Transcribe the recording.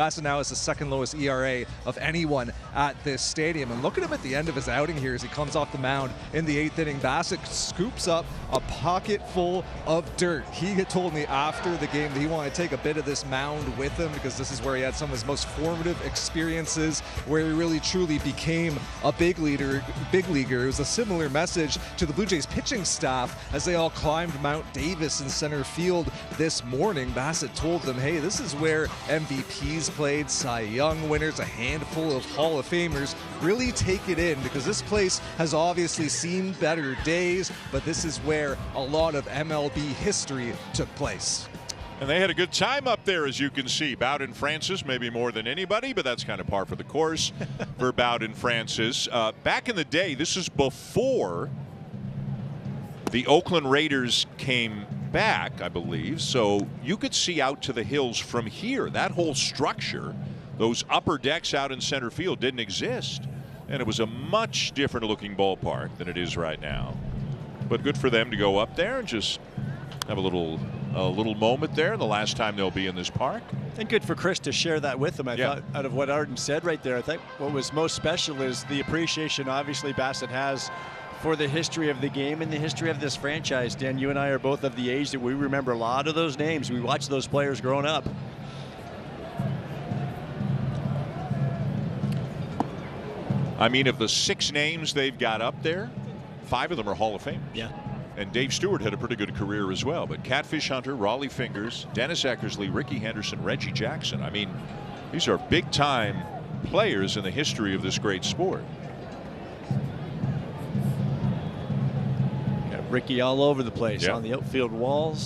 Bassitt now has the second lowest ERA of anyone at this stadium. And look at him at the end of his outing here as he comes off the mound in the 8th inning. Bassitt scoops up a pocket full of dirt. He had told me after the game that he wanted to take a bit of this mound with him because this is where he had some of his most formative experiences, where he really truly became a big leaguer. It was a similar message to the Blue Jays pitching staff as they all climbed Mount Davis in center field this morning. Bassitt told them, hey, this is where MVPs played, Cy Young winners, a handful of Hall of Famers. Really take it in because this place has obviously seen better days, but this is where a lot of MLB history took place. And they had a good time up there, as you can see. Bowden Francis, maybe more than anybody, but that's kind of par for the course for Bowden Francis. Back in the day, this is before the Oakland Raiders came back, I believe. So you could see out to the hills from here. That whole structure, those upper decks out in center field, didn't exist. And it was a much different looking ballpark than it is right now. But good for them to go up there and just have a little moment there, the last time they'll be in this park. And good for Chris to share that with them. I thought, out of what Arden said right there, I think what was most special is the appreciation obviously Bassitt has for the history of the game and the history of this franchise. Dan, you and I are both of the age that we remember a lot of those names. We watched those players growing up. I mean, of the 6 names they've got up there, 5 of them are Hall of Famers. Yeah. And Dave Stewart had a pretty good career as well. But Catfish Hunter, Raleigh Fingers, Dennis Eckersley, Ricky Henderson, Reggie Jackson. I mean, these are big-time players in the history of this great sport. Got Ricky all over the place on the outfield walls.